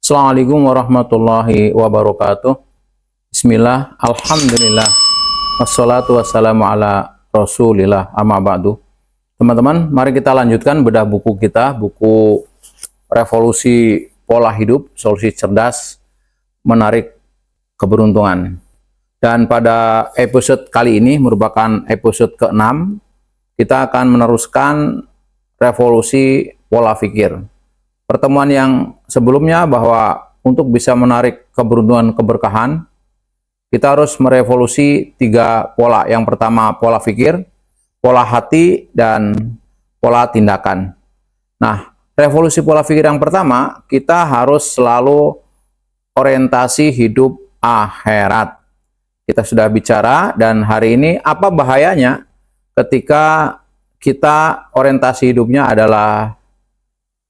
Assalamualaikum warahmatullahi wabarakatuh. Bismillah, alhamdulillah, wassalatu wassalamu ala rasulillah, amma ba'du. Teman-teman, mari kita lanjutkan bedah buku kita, buku Revolusi Pola Hidup, Solusi Cerdas Menarik Keberuntungan. Dan pada episode kali ini merupakan episode ke-6, kita akan meneruskan revolusi pola pikir. Pertemuan yang sebelumnya bahwa untuk bisa menarik keberuntungan keberkahan, kita harus merevolusi 3 pola. Yang pertama pola pikir, pola hati, dan pola tindakan. Nah, revolusi pola pikir yang pertama, kita harus selalu orientasi hidup akhirat. Kita sudah bicara, dan hari ini apa bahayanya ketika kita orientasi hidupnya adalah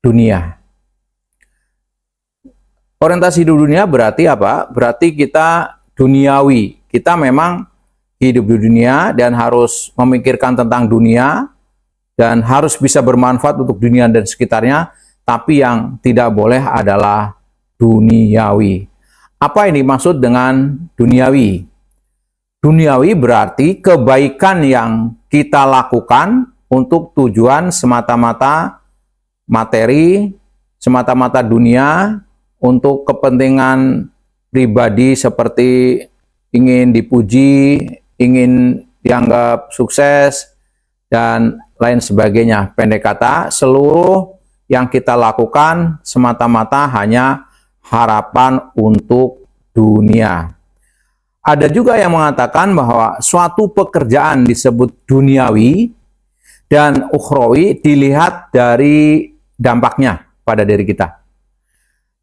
dunia. Orientasi hidup dunia berarti apa? Berarti kita duniawi. Kita memang hidup di dunia dan harus memikirkan tentang dunia dan harus bisa bermanfaat untuk dunia dan sekitarnya, tapi yang tidak boleh adalah duniawi. Apa ini maksud dengan duniawi? Duniawi berarti kebaikan yang kita lakukan untuk tujuan semata-mata materi, semata-mata dunia, untuk kepentingan pribadi seperti ingin dipuji, ingin dianggap sukses, dan lain sebagainya. Pendek kata, seluruh yang kita lakukan semata-mata hanya harapan untuk dunia. Ada juga yang mengatakan bahwa suatu pekerjaan disebut duniawi dan ukhrawi dilihat dari dampaknya pada diri kita.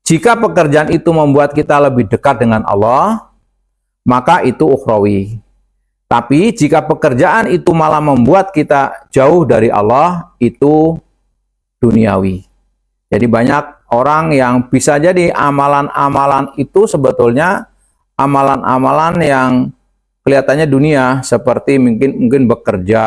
Jika pekerjaan itu membuat kita lebih dekat dengan Allah, maka itu ukhrawi. Tapi jika pekerjaan itu malah membuat kita jauh dari Allah, itu duniawi. Jadi banyak orang yang bisa jadi amalan-amalan itu sebetulnya amalan-amalan yang kelihatannya dunia, seperti mungkin bekerja,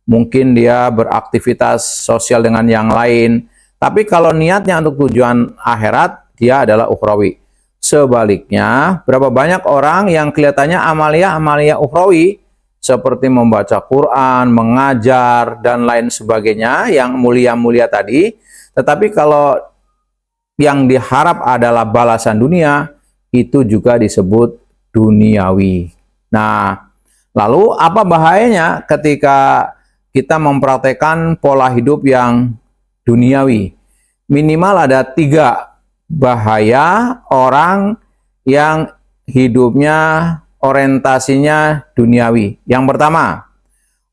mungkin dia beraktivitas sosial dengan yang lain. Tapi kalau niatnya untuk tujuan akhirat, dia adalah ukhrawi. Sebaliknya, berapa banyak orang yang kelihatannya amalia ukhrawi, seperti membaca Quran, mengajar, dan lain sebagainya, yang mulia-mulia tadi. Tetapi kalau yang diharap adalah balasan dunia, itu juga disebut duniawi. Nah, lalu apa bahayanya ketika kita mempraktekkan pola hidup yang duniawi? Minimal ada 3 bahaya orang yang hidupnya orientasinya duniawi. Yang pertama,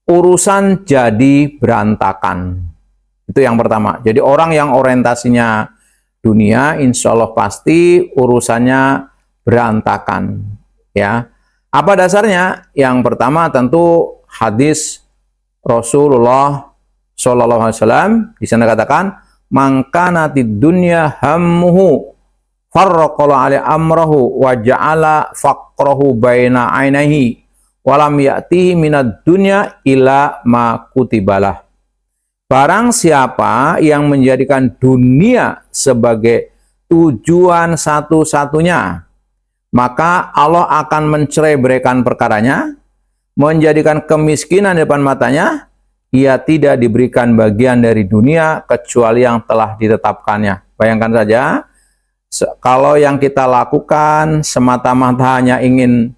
urusan jadi berantakan. Itu yang pertama. Jadi orang yang orientasinya dunia, insya Allah pasti urusannya berantakan. Ya, apa dasarnya? Yang pertama tentu hadis Rasulullah SAW. Di sana katakan, mangkanatid dunya hammuhu farraqala ali amrahu wa ja'ala faqrahu baina ainihi walam ya'tihi minad dunya illa ma kutibalah. Barang siapa yang menjadikan dunia sebagai tujuan satu-satunya, maka Allah akan mencerai-beraikan perkaranya, menjadikan kemiskinan di depan matanya, ia tidak diberikan bagian dari dunia kecuali yang telah ditetapkannya. Bayangkan saja, kalau yang kita lakukan semata-mata hanya ingin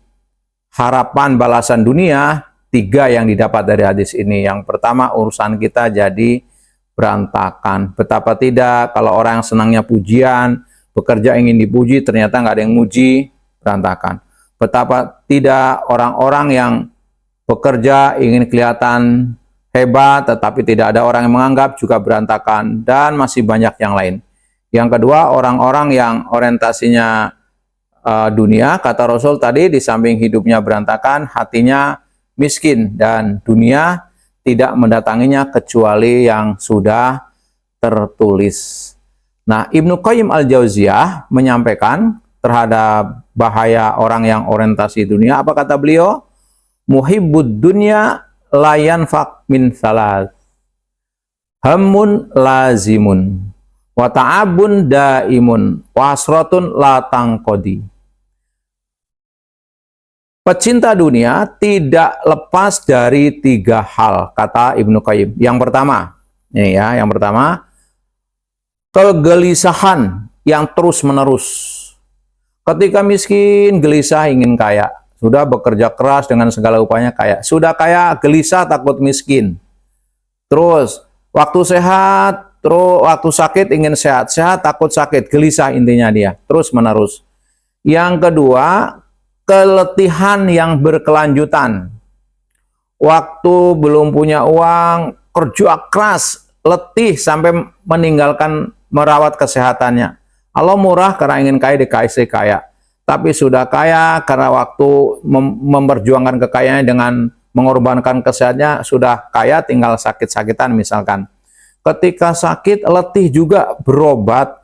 harapan balasan dunia, 3 yang didapat dari hadis ini. Yang pertama, urusan kita jadi berantakan. Betapa tidak kalau orang yang senangnya pujian, bekerja ingin dipuji, ternyata nggak ada yang muji, berantakan. Betapa tidak orang-orang yang bekerja ingin kelihatan hebat, tetapi tidak ada orang yang menganggap, juga berantakan, dan masih banyak yang lain. Yang kedua, orang-orang yang orientasinya dunia, kata Rasul tadi, di samping hidupnya berantakan, hatinya miskin, dan dunia tidak mendatanginya kecuali yang sudah tertulis. Nah, Ibnu Qayyim al-Jauziyah menyampaikan terhadap bahaya orang yang orientasi dunia. Apa kata beliau? Muhibbud dunya layan fak min salas, hamun lazimun, wa ta'abun daimun, wa hasratun la tangqadi. Pecinta dunia tidak lepas dari 3 hal, kata Ibnu Qayyim. Yang pertama, ini ya, yang pertama, kegelisahan yang terus-menerus. Ketika miskin, gelisah ingin kaya. Sudah bekerja keras dengan segala upayanya kaya. Sudah kaya, gelisah takut miskin. Terus, waktu sehat, terus waktu sakit ingin sehat. Sehat takut sakit, gelisah intinya dia. Terus-menerus. Yang kedua, keletihan yang berkelanjutan. Waktu belum punya uang, kerja keras, letih sampai meninggalkan merawat kesehatannya. Allah murah karena ingin kaya, dikasih kaya. Tapi sudah kaya karena waktu memperjuangkan kekayaannya dengan mengorbankan kesehatannya, sudah kaya tinggal sakit-sakitan misalkan. Ketika sakit, letih juga berobat.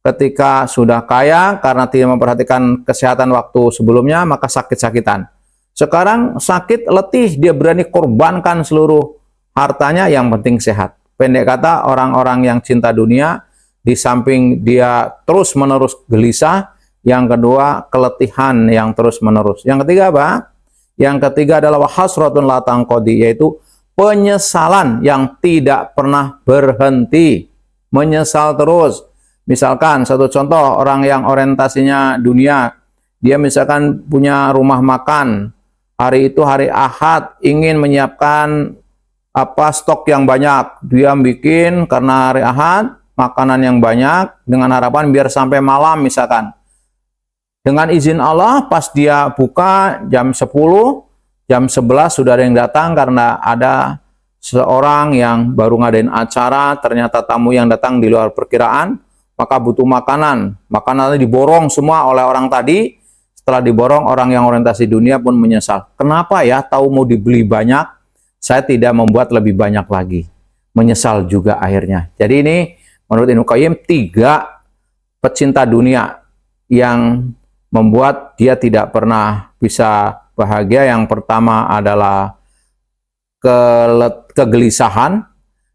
Ketika sudah kaya, karena tidak memperhatikan kesehatan waktu sebelumnya, maka sakit-sakitan. Sekarang sakit, letih, dia berani korbankan seluruh hartanya, yang penting sehat. Pendek kata, orang-orang yang cinta dunia, di samping dia terus-menerus gelisah, yang kedua, keletihan yang terus-menerus. Yang ketiga apa? Yang ketiga adalah hasratun la tangqadi, yaitu penyesalan yang tidak pernah berhenti. Menyesal terus. Misalkan satu contoh, orang yang orientasinya dunia, dia misalkan punya rumah makan, hari itu hari Ahad, ingin menyiapkan stok yang banyak, dia bikin karena hari Ahad, makanan yang banyak, dengan harapan biar sampai malam misalkan. Dengan izin Allah, pas dia buka jam 10, jam 11 sudah ada yang datang karena ada seorang yang baru ngadain acara, ternyata tamu yang datang di luar perkiraan, maka butuh makanan. Makanannya diborong semua oleh orang tadi. Setelah diborong, orang yang orientasi dunia pun menyesal. Kenapa ya, tahu mau dibeli banyak, saya tidak membuat lebih banyak lagi. Menyesal juga akhirnya. Jadi ini menurut Ibnu Qayyim 3 pecinta dunia yang membuat dia tidak pernah bisa bahagia. Yang pertama adalah kegelisahan,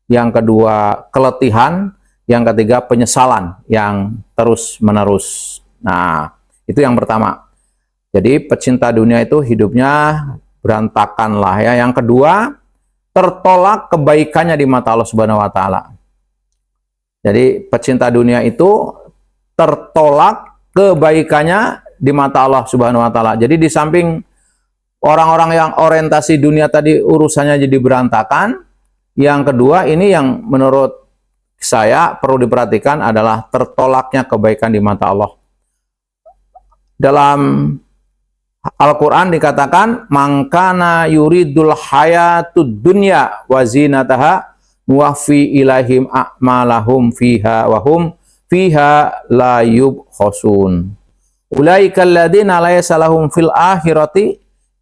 yang kedua keletihan, yang ketiga penyesalan yang terus-menerus. Nah, itu yang pertama. Jadi pecinta dunia itu hidupnya berantakan lah ya. Yang kedua, tertolak kebaikannya di mata Allah Subhanahu wa taala. Jadi pecinta dunia itu tertolak kebaikannya di mata Allah Subhanahu wa taala. Jadi di samping orang-orang yang orientasi dunia tadi urusannya jadi berantakan, yang kedua ini yang menurut saya perlu diperhatikan adalah tertolaknya kebaikan di mata Allah. Dalam Al-Quran dikatakan, mangkana yuridul hayatud dunya wa zinataha nuwaffi ilaihim a'malahum fiha wa hum fiha la yubkhasun. Ulaika alladziina laysa lahum fil akhirati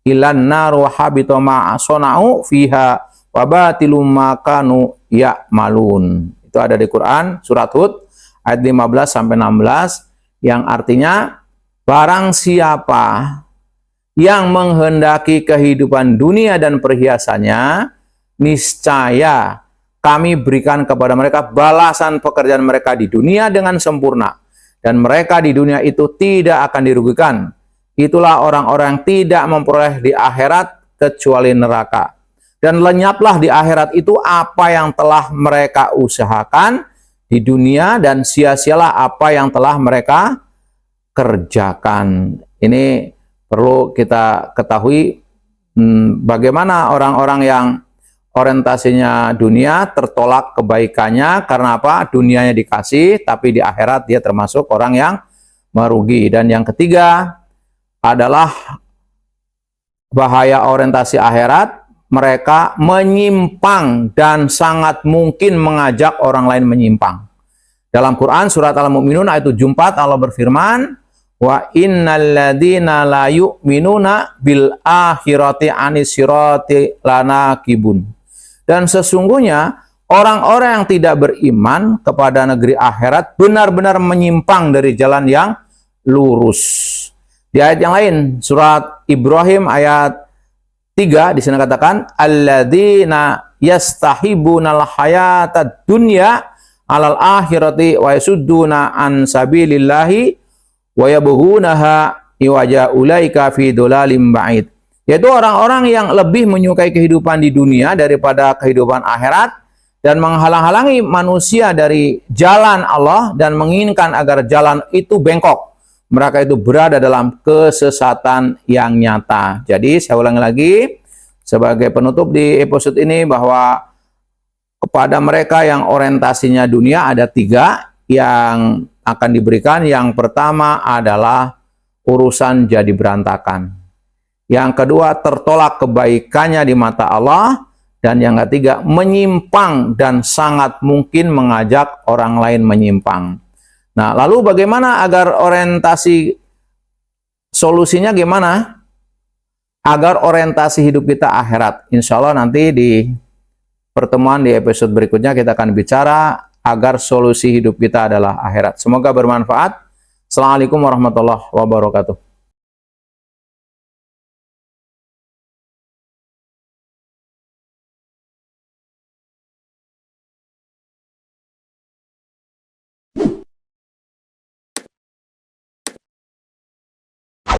illan nar wa habita ma sana'u fiha wa batilum ma kanu ya'malun. Itu ada di Quran, surat Hud, ayat 15 sampai 16, yang artinya, barang siapa yang menghendaki kehidupan dunia dan perhiasannya, niscaya kami berikan kepada mereka balasan pekerjaan mereka di dunia dengan sempurna. Dan mereka di dunia itu tidak akan dirugikan. Itulah orang-orang yang tidak memperoleh di akhirat kecuali neraka. Dan lenyaplah di akhirat itu apa yang telah mereka usahakan di dunia, dan sia-sialah apa yang telah mereka kerjakan. Ini perlu kita ketahui bagaimana orang-orang yang orientasinya dunia tertolak kebaikannya karena apa? Dunianya dikasih, tapi di akhirat dia termasuk orang yang merugi. Dan yang ketiga adalah bahaya orientasi akhirat. Mereka menyimpang dan sangat mungkin mengajak orang lain menyimpang. Dalam Quran surat Al-Mu'minun ayat 74 Allah berfirman, wa innal ladzina la yu'minuna bil akhirati anis sirati lanakibun. Dan sesungguhnya orang-orang yang tidak beriman kepada negeri akhirat benar-benar menyimpang dari jalan yang lurus. Di ayat yang lain surat Ibrahim ayat 3 di sini katakan alladzina yastahibunal hayatad dunya alal akhirati wa yasudduna an sabilillahi wa yabghunaha iwaja ulaika fi dhalalim ba'id. Yaitu orang-orang yang lebih menyukai kehidupan di dunia daripada kehidupan akhirat dan menghalang-halangi manusia dari jalan Allah dan menginginkan agar jalan itu bengkok. Mereka itu berada dalam kesesatan yang nyata. Jadi saya ulangi lagi sebagai penutup di episode ini bahwa kepada mereka yang orientasinya dunia ada 3 yang akan diberikan. Yang pertama adalah urusan jadi berantakan. Yang kedua, tertolak kebaikannya di mata Allah. Dan yang ketiga, menyimpang dan sangat mungkin mengajak orang lain menyimpang. Nah, lalu bagaimana agar orientasi, solusinya gimana? Agar orientasi hidup kita akhirat. Insya Allah nanti di pertemuan di episode berikutnya kita akan bicara agar solusi hidup kita adalah akhirat. Semoga bermanfaat. Assalamualaikum warahmatullahi wabarakatuh.